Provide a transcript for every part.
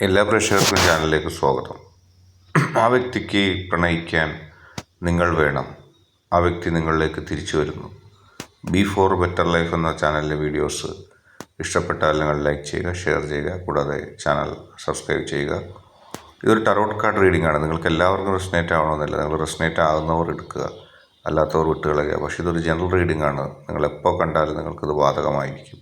എല്ലാ പ്രേക്ഷകർക്കും ചാനലിലേക്ക് സ്വാഗതം. ആ വ്യക്തിക്ക് പ്രണയിക്കാൻ നിങ്ങൾ വേണം. ആ വ്യക്തി നിങ്ങളിലേക്ക് തിരിച്ചു വരുന്നു. ബി ഫോർ ബെറ്റർ ലൈഫ് എന്ന ചാനലിലെ വീഡിയോസ് ഇഷ്ടപ്പെട്ടാൽ നിങ്ങൾ ലൈക്ക് ചെയ്യുക, ഷെയർ ചെയ്യുക, കൂടാതെ ചാനൽ സബ്സ്ക്രൈബ് ചെയ്യുക. ഇതൊരു ടറോട്ട് കാർഡ് റീഡിംഗ് ആണ്. നിങ്ങൾക്ക് എല്ലാവർക്കും റെസനേറ്റ് ആവണമെന്നില്ല. നിങ്ങൾ റെസനേറ്റ് ആകുന്നവർ എടുക്കുക, അല്ലാത്തവർ വിട്ടുകളയുക. പക്ഷേ ഇതൊരു ജനറൽ റീഡിംഗ് ആണ്. നിങ്ങൾ എപ്പോൾ കണ്ടാലും നിങ്ങൾക്കിത് ബാധകമായിരിക്കും.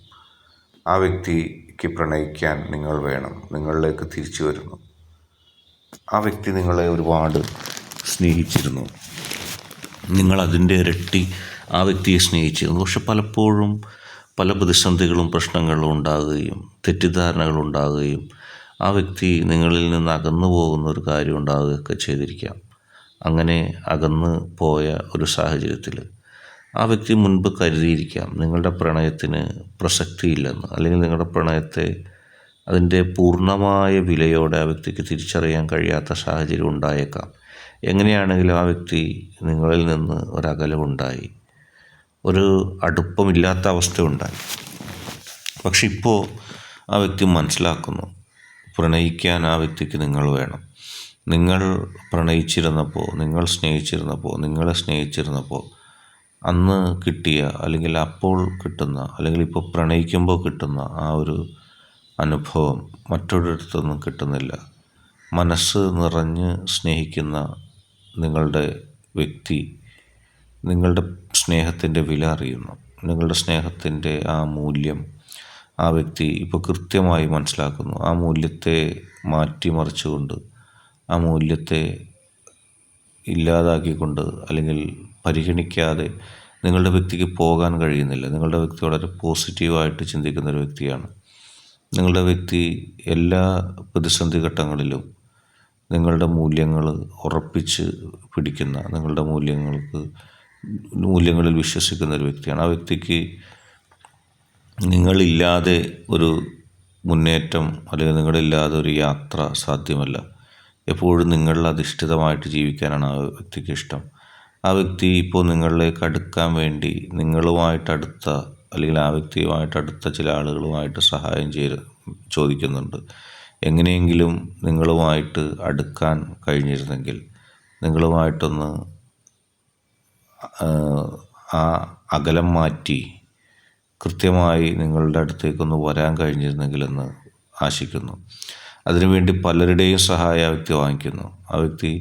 ആ വ്യക്തിക്ക് പ്രണയിക്കാൻ നിങ്ങൾ വേണം. നിങ്ങളിലേക്ക് തിരിച്ചു വരുന്നു. ആ വ്യക്തി നിങ്ങളെ ഒരുപാട് സ്നേഹിച്ചിരുന്നു. നിങ്ങൾ അതിൻ്റെ ഇരട്ടി ആ വ്യക്തിയെ സ്നേഹിച്ചിരുന്നു. പക്ഷെ പലപ്പോഴും പല പ്രതിസന്ധികളും പ്രശ്നങ്ങളും ഉണ്ടാകുകയും തെറ്റിദ്ധാരണകളും ഉണ്ടാകുകയും ആ വ്യക്തി നിങ്ങളിൽ നിന്ന് അകന്നു പോകുന്ന ഒരു കാര്യം ഉണ്ടാകുകയൊക്കെ ചെയ്തിരിക്കാം. അങ്ങനെ അകന്ന് പോയ ഒരു സാഹചര്യത്തിൽ ആ വ്യക്തി മുൻപ് കരുതിയിരിക്കാം നിങ്ങളുടെ പ്രണയത്തിന് പ്രസക്തിയില്ലെന്ന്, അല്ലെങ്കിൽ നിങ്ങളുടെ പ്രണയത്തെ അതിൻ്റെ പൂർണ്ണമായ വിലയോടെ ആ വ്യക്തിക്ക് തിരിച്ചറിയാൻ കഴിയാത്ത സാഹചര്യം ഉണ്ടായേക്കാം. എങ്ങനെയാണെങ്കിലും ആ വ്യക്തി നിങ്ങളിൽ നിന്ന് ഒരകലമുണ്ടായി, ഒരു അടുപ്പമില്ലാത്ത അവസ്ഥയുണ്ടായി. പക്ഷെ ഇപ്പോൾ ആ വ്യക്തി മനസ്സിലാക്കുന്നു, പ്രണയിക്കാൻ ആ വ്യക്തിക്ക് നിങ്ങൾ വേണം. നിങ്ങൾ പ്രണയിച്ചിരുന്നപ്പോൾ, നിങ്ങൾ സ്നേഹിച്ചിരുന്നപ്പോൾ, നിങ്ങളെ സ്നേഹിച്ചിരുന്നപ്പോൾ അന്ന് കിട്ടിയ, അല്ലെങ്കിൽ അപ്പോൾ കിട്ടുന്ന, അല്ലെങ്കിൽ ഇപ്പോൾ പ്രണയിക്കുമ്പോൾ കിട്ടുന്ന ആ ഒരു അനുഭവം മറ്റൊരിടത്തൊന്നും കിട്ടുന്നില്ല. മനസ്സ് നിറഞ്ഞ് സ്നേഹിക്കുന്ന നിങ്ങളുടെ വ്യക്തി നിങ്ങളുടെ സ്നേഹത്തിൻ്റെ വില അറിയുന്നു. നിങ്ങളുടെ സ്നേഹത്തിൻ്റെ ആ മൂല്യം ആ വ്യക്തി ഇപ്പോൾ കൃത്യമായി മനസ്സിലാക്കുന്നു. ആ മൂല്യത്തെ മാറ്റിമറിച്ചുകൊണ്ട്, ആ മൂല്യത്തെ ഇല്ലാതാക്കിക്കൊണ്ട്, അല്ലെങ്കിൽ പരിഗണിക്കാതെ നിങ്ങളുടെ വ്യക്തിക്ക് പോകാൻ കഴിയുന്നില്ല. നിങ്ങളുടെ വ്യക്തി വളരെ പോസിറ്റീവായിട്ട് ചിന്തിക്കുന്നൊരു വ്യക്തിയാണ്. നിങ്ങളുടെ വ്യക്തി എല്ലാ പ്രതിസന്ധി ഘട്ടങ്ങളിലും നിങ്ങളുടെ മൂല്യങ്ങൾ ഉറപ്പിച്ച് പിടിക്കുന്ന, നിങ്ങളുടെ മൂല്യങ്ങളിൽ വിശ്വസിക്കുന്ന ഒരു വ്യക്തിയാണ്. ആ വ്യക്തിക്ക് നിങ്ങളില്ലാതെ ഒരു മുന്നേറ്റം, അല്ലെങ്കിൽ നിങ്ങളില്ലാതെ ഒരു യാത്ര സാധ്യമല്ല. എപ്പോഴും നിങ്ങളിൽ അധിഷ്ഠിതമായിട്ട് ജീവിക്കാനാണ് ആ വ്യക്തിക്ക് ഇഷ്ടം. ആ വ്യക്തി ഇപ്പോൾ നിങ്ങളിലേക്ക് അടുക്കാൻ വേണ്ടി നിങ്ങളുമായിട്ടടുത്ത, അല്ലെങ്കിൽ ആ വ്യക്തിയുമായിട്ടടുത്ത ചില ആളുകളുമായിട്ട് സഹായം ചോദിക്കുന്നുണ്ട്. എങ്ങനെയെങ്കിലും നിങ്ങളുമായിട്ട് അടുക്കാൻ കഴിഞ്ഞിരുന്നെങ്കിൽ, നിങ്ങളുമായിട്ടൊന്ന് ആ അകലം മാറ്റി കൃത്യമായി നിങ്ങളുടെ അടുത്തേക്കൊന്ന് വരാൻ കഴിഞ്ഞിരുന്നെങ്കിലെന്ന് ആശിക്കുന്നു. അതിനുവേണ്ടി പലരുടെയും സഹായം ആ വ്യക്തി വാങ്ങിക്കുന്നു. ആ വ്യക്തി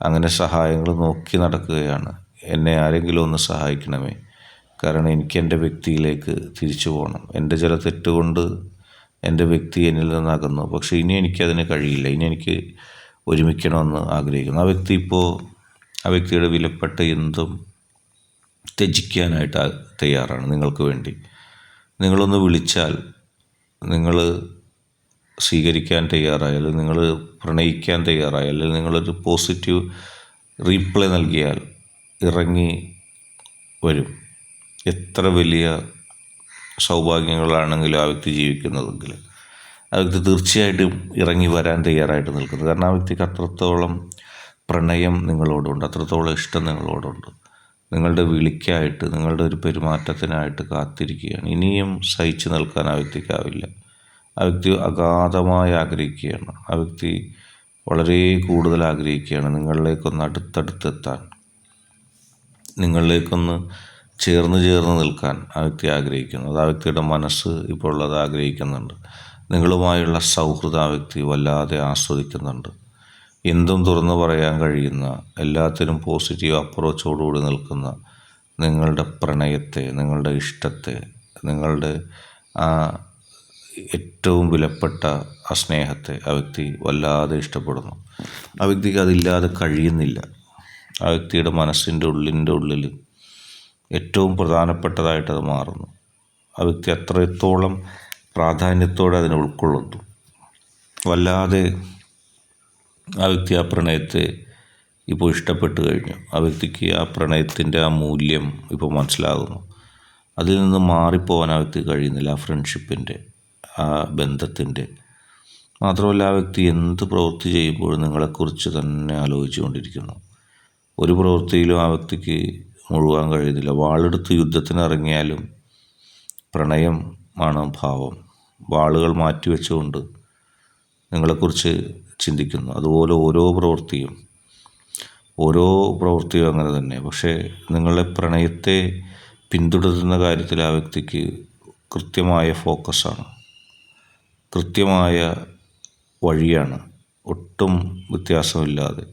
അങ്ങനെ സഹായങ്ങൾ നോക്കി നടക്കുകയാണ്. എന്നെ ആരെങ്കിലും ഒന്ന് സഹായിക്കണമേ, കാരണം എനിക്ക് എൻ്റെ വ്യക്തിയിലേക്ക് തിരിച്ചു പോകണം. എൻ്റെ ചില തെറ്റുകൊണ്ട് എൻ്റെ വ്യക്തി എന്നിൽ നിന്ന് അകന്നു. പക്ഷേ ഇനി എനിക്കതിന് കഴിയില്ല. ഇനി എനിക്ക് ഒരുമിക്കണമെന്ന് ആഗ്രഹിക്കുന്നു. ആ വ്യക്തിയുടെ വിലപ്പെട്ട എന്തും ത്യജിക്കാനായിട്ട് തയ്യാറാണ് നിങ്ങൾക്ക് വേണ്ടി. നിങ്ങളൊന്ന് വിളിച്ചാൽ, നിങ്ങൾ സ്വീകരിക്കാൻ തയ്യാറായി, അല്ലെങ്കിൽ നിങ്ങൾ പ്രണയിക്കാൻ തയ്യാറായി, അല്ലെങ്കിൽ നിങ്ങളൊരു പോസിറ്റീവ് റീപ്ലൈ നൽകിയാൽ ഇറങ്ങി വരും. എത്ര വലിയ സൗഭാഗ്യങ്ങളാണെങ്കിലും ആ വ്യക്തി ജീവിക്കുന്നതെങ്കിൽ ആ വ്യക്തി തീർച്ചയായിട്ടും ഇറങ്ങി വരാൻ തയ്യാറായിട്ട് നിൽക്കുന്നത്. കാരണം ആ വ്യക്തിക്ക് അത്രത്തോളം പ്രണയം നിങ്ങളോടുണ്ട്, അത്രത്തോളം ഇഷ്ടം നിങ്ങളോടുണ്ട്. നിങ്ങളുടെ വിളിക്കായിട്ട്, നിങ്ങളുടെ ഒരു പെരുമാറ്റത്തിനായിട്ട് കാത്തിരിക്കുകയാണ്. ഇനിയും സഹിച്ചു നിൽക്കാൻ ആ വ്യക്തിക്കാവില്ല. ആ വ്യക്തി അഗാധമായി ആഗ്രഹിക്കുകയാണ്. ആ വ്യക്തി വളരെ കൂടുതൽ ആഗ്രഹിക്കുകയാണ് നിങ്ങളിലേക്കൊന്ന് അടുത്തടുത്തെത്താൻ, നിങ്ങളിലേക്കൊന്ന് ചേർന്ന് നിൽക്കാൻ ആ വ്യക്തി ആഗ്രഹിക്കുന്നു. അത് ആ വ്യക്തിയുടെ മനസ്സ് ഇപ്പോൾ ഉള്ളത് ആഗ്രഹിക്കുന്നുണ്ട്. നിങ്ങളുമായുള്ള സൗഹൃദം ആ വ്യക്തി വല്ലാതെ ആസ്വദിക്കുന്നുണ്ട്. എന്തും തുറന്നു പറയാൻ കഴിയുന്ന, എല്ലാത്തിനും പോസിറ്റീവ് അപ്രോച്ചോടുകൂടി നിൽക്കുന്ന നിങ്ങളുടെ പ്രണയത്തെ, നിങ്ങളുടെ ഇഷ്ടത്തെ, നിങ്ങളുടെ ആ ഏറ്റവും വിലപ്പെട്ട ആ സ്നേഹത്തെ ആ വ്യക്തി വല്ലാതെ ഇഷ്ടപ്പെടുന്നു. ആ വ്യക്തിക്ക് അതില്ലാതെ കഴിയുന്നില്ല. ആ വ്യക്തിയുടെ മനസ്സിൻ്റെ ഉള്ളിൽ ഏറ്റവും പ്രധാനപ്പെട്ടതായിട്ടത് മാറുന്നു. ആ വ്യക്തി അത്രത്തോളം പ്രാധാന്യത്തോടെ അതിനെ ഉൾക്കൊള്ളുന്നു. വല്ലാതെ ആ വ്യക്തി ആ പ്രണയത്തെ ഇപ്പോൾ ഇഷ്ടപ്പെട്ടു കഴിഞ്ഞു. ആ വ്യക്തിക്ക് ആ പ്രണയത്തിൻ്റെ ആ മൂല്യം ഇപ്പോൾ മനസ്സിലാകുന്നു. അതിൽ നിന്ന് മാറിപ്പോകാൻ ആ വ്യക്തി കഴിയുന്നില്ല. ആ ഫ്രണ്ട്ഷിപ്പിൻ്റെ, ആ ബന്ധത്തിൻ്റെ. മാത്രമല്ല ആ വ്യക്തി എന്ത് പ്രവൃത്തി ചെയ്യുമ്പോഴും നിങ്ങളെക്കുറിച്ച് തന്നെ ആലോചിച്ചു കൊണ്ടിരിക്കുന്നു. ഒരു പ്രവൃത്തിയിലും ആ വ്യക്തിക്ക് മുഴുകാൻ കഴിയുന്നില്ല. വാളെടുത്ത് യുദ്ധത്തിനിറങ്ങിയാലും പ്രണയം ആണ് ഭാവം. വാളുകൾ മാറ്റിവെച്ചുകൊണ്ട് നിങ്ങളെക്കുറിച്ച് ചിന്തിക്കുന്നു. അതുപോലെ ഓരോ പ്രവൃത്തിയും അങ്ങനെ തന്നെ. പക്ഷേ നിങ്ങളുടെ പ്രണയത്തെ പിന്തുടരുന്ന കാര്യത്തിൽ ആ വ്യക്തിക്ക് കൃത്യമായ ഫോക്കസാണ്, കൃത്യമായ വഴിയാണ്. ഒട്ടും വ്യത്യാസമില്ലാതെ,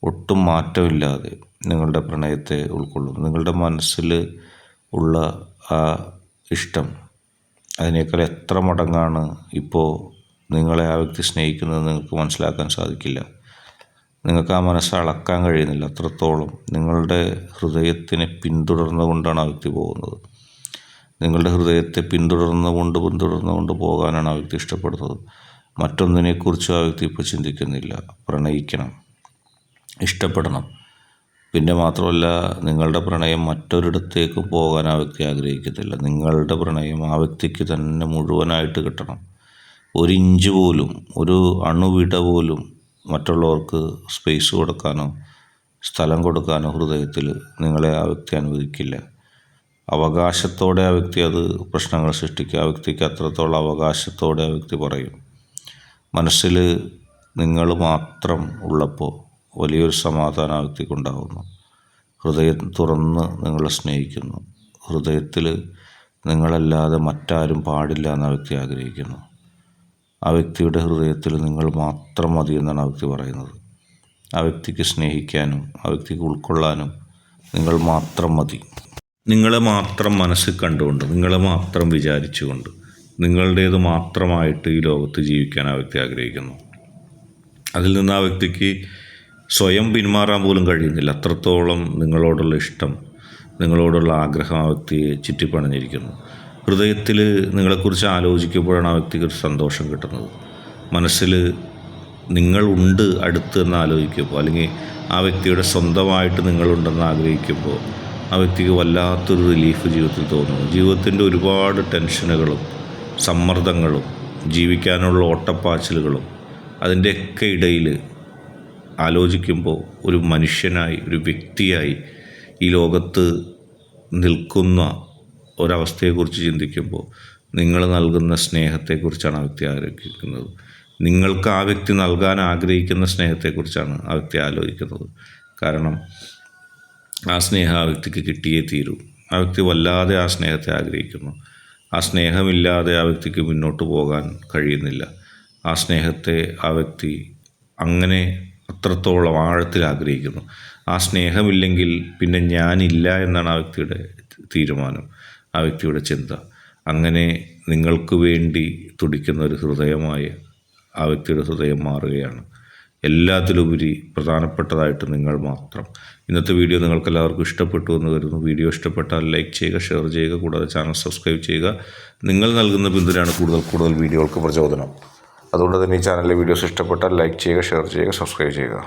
ഒട്ടും മാറ്റമില്ലാതെ നിങ്ങളുടെ പ്രണയത്തെ ഉൾക്കൊള്ളും. നിങ്ങളുടെ മനസ്സിൽ ഉള്ള ആ ഇഷ്ടം അതിനേക്കാൾ എത്ര മടങ്ങാണ് ഇപ്പോൾ നിങ്ങളെ ആ വ്യക്തി സ്നേഹിക്കുന്നത് നിങ്ങൾക്ക് മനസ്സിലാക്കാൻ സാധിക്കില്ല. നിങ്ങൾക്ക് ആ മനസ്സ് അളക്കാൻ കഴിയുന്നില്ല. അത്രത്തോളം നിങ്ങളുടെ ഹൃദയത്തിനെ പിന്തുടർന്നുകൊണ്ടാണ് ആ വ്യക്തി പോകുന്നത്. നിങ്ങളുടെ ഹൃദയത്തെ പിന്തുടർന്നുകൊണ്ട് പോകാനാണ് ആ വ്യക്തി ഇഷ്ടപ്പെടുന്നത്. മറ്റൊന്നിനെക്കുറിച്ചും ആ വ്യക്തി ഇപ്പോൾ ചിന്തിക്കുന്നില്ല. പ്രണയിക്കണം, ഇഷ്ടപ്പെടണം. പിന്നെ മാത്രമല്ല, നിങ്ങളുടെ പ്രണയം മറ്റൊരിടത്തേക്കും പോകാൻ ആ വ്യക്തി ആഗ്രഹിക്കുന്നില്ല. നിങ്ങളുടെ പ്രണയം ആ വ്യക്തിക്ക് തന്നെ മുഴുവനായിട്ട് കിട്ടണം. ഒരു ഇഞ്ച് പോലും, ഒരു അണുവിട പോലും മറ്റുള്ളവർക്ക് സ്പേസ് കൊടുക്കാനോ സ്ഥലം കൊടുക്കാനോ ഹൃദയത്തിൽ നിങ്ങളെ ആ വ്യക്തി അനുവദിക്കില്ല. അവകാശത്തോടെ ആ വ്യക്തി അത് പ്രശ്നങ്ങൾ സൃഷ്ടിക്കുക. ആ വ്യക്തിക്ക് അത്രത്തോളം അവകാശത്തോടെ ആ വ്യക്തി പറയും. മനസ്സിൽ നിങ്ങൾ മാത്രം ഉള്ളപ്പോൾ വലിയൊരു സമാധാനം ആ വ്യക്തിക്കുണ്ടാകുന്നു. ഹൃദയം തുറന്ന് നിങ്ങളെ സ്നേഹിക്കുന്നു. ഹൃദയത്തിൽ നിങ്ങളല്ലാതെ മറ്റാരും പാടില്ല എന്ന് ആ വ്യക്തി ആഗ്രഹിക്കുന്നു. ആ വ്യക്തിയുടെ ഹൃദയത്തിൽ നിങ്ങൾ മാത്രം മതി എന്നാണ് ആ വ്യക്തി പറയുന്നത്. ആ വ്യക്തിക്ക് സ്നേഹിക്കാനും ആ വ്യക്തിക്ക് ഉൾക്കൊള്ളാനും നിങ്ങൾ മാത്രം മതി. നിങ്ങളെ മാത്രം മനസ്സിൽ കണ്ടുകൊണ്ട്, നിങ്ങളെ മാത്രം വിചാരിച്ചുകൊണ്ട്, നിങ്ങളുടേത് മാത്രമായിട്ട് ഈ ലോകത്ത് ജീവിക്കാൻ ആ വ്യക്തി ആഗ്രഹിക്കുന്നു. അതിൽ നിന്ന് ആ വ്യക്തിക്ക് സ്വയം പിന്മാറാൻ പോലും കഴിയുന്നില്ല. അത്രത്തോളം നിങ്ങളോടുള്ള ഇഷ്ടം, നിങ്ങളോടുള്ള ആഗ്രഹം ആ വ്യക്തിയെ ചുറ്റിപ്പണഞ്ഞിരിക്കുന്നു. ഹൃദയത്തിൽ നിങ്ങളെക്കുറിച്ച് ആലോചിക്കുമ്പോഴാണ് ആ വ്യക്തിക്ക് ഒരു സന്തോഷം കിട്ടുന്നത്. മനസ്സിൽ നിങ്ങളുണ്ട് അടുത്ത് എന്ന് ആലോചിക്കുമ്പോൾ, അല്ലെങ്കിൽ ആ വ്യക്തിയുടെ സ്വന്തമായിട്ട് നിങ്ങളുണ്ടെന്ന് ആഗ്രഹിക്കുമ്പോൾ ആ വ്യക്തിക്ക് വല്ലാത്തൊരു റിലീഫ് ജീവിതത്തിൽ തോന്നുന്നു. ജീവിതത്തിൻ്റെ ഒരുപാട് ടെൻഷനുകളും സമ്മർദ്ദങ്ങളും ജീവിക്കാനുള്ള ഓട്ടപ്പാച്ചിലുകളും അതിൻ്റെയൊക്കെ ഇടയിൽ ആലോചിക്കുമ്പോൾ ഒരു മനുഷ്യനായി, ഒരു വ്യക്തിയായി ഈ ലോകത്ത് നിൽക്കുന്ന ഒരവസ്ഥയെക്കുറിച്ച് ചിന്തിക്കുമ്പോൾ നിങ്ങൾ നൽകുന്ന സ്നേഹത്തെക്കുറിച്ചാണ് ആ വ്യക്തി ആലോചിക്കുന്നത്. നിങ്ങൾക്ക് ആ വ്യക്തി നൽകാൻ ആഗ്രഹിക്കുന്ന സ്നേഹത്തെക്കുറിച്ചാണ് ആ വ്യക്തി ആലോചിക്കുന്നത്. കാരണം ആ സ്നേഹം ആ വ്യക്തിക്ക് കിട്ടിയേ തീരൂ. ആ വ്യക്തി വല്ലാതെ ആ സ്നേഹത്തെ ആഗ്രഹിക്കുന്നു. ആ സ്നേഹമില്ലാതെ ആ വ്യക്തിക്ക് മുന്നോട്ട് പോകാൻ കഴിയുന്നില്ല. ആ സ്നേഹത്തെ ആ വ്യക്തി അങ്ങനെ അത്രത്തോളം ആഴത്തിൽ ആഗ്രഹിക്കുന്നു. ആ സ്നേഹമില്ലെങ്കിൽ പിന്നെ ഞാനില്ല എന്നാണ് ആ വ്യക്തിയുടെ തീരുമാനം, ആ വ്യക്തിയുടെ ചിന്ത. അങ്ങനെ നിങ്ങൾക്ക് വേണ്ടി തുടിക്കുന്ന ഒരു ഹൃദയമായി ആ വ്യക്തിയുടെ ഹൃദയം മാറുകയാണ്. എല്ലാത്തിലുപരി പ്രധാനപ്പെട്ടതായിട്ട് നിങ്ങൾ മാത്രം. ഇന്നത്തെ വീഡിയോ നിങ്ങൾക്കെല്ലാവർക്കും ഇഷ്ടപ്പെട്ടു എന്ന് കരുതുന്നു. വീഡിയോ ഇഷ്ടപ്പെട്ടാൽ ലൈക്ക് ചെയ്യുക, ഷെയർ ചെയ്യുക, കൂടാതെ ചാനൽ സബ്സ്ക്രൈബ് ചെയ്യുക. നിങ്ങൾ നൽകുന്ന പിന്തുണയാണ് കൂടുതൽ വീഡിയോകൾക്ക് പ്രചോദനം. അതുകൊണ്ട് തന്നെ ഈ ചാനലിലെ വീഡിയോസ് ഇഷ്ടപ്പെട്ടാൽ ലൈക്ക് ചെയ്യുക, ഷെയർ ചെയ്യുക, സബ്സ്ക്രൈബ് ചെയ്യുക.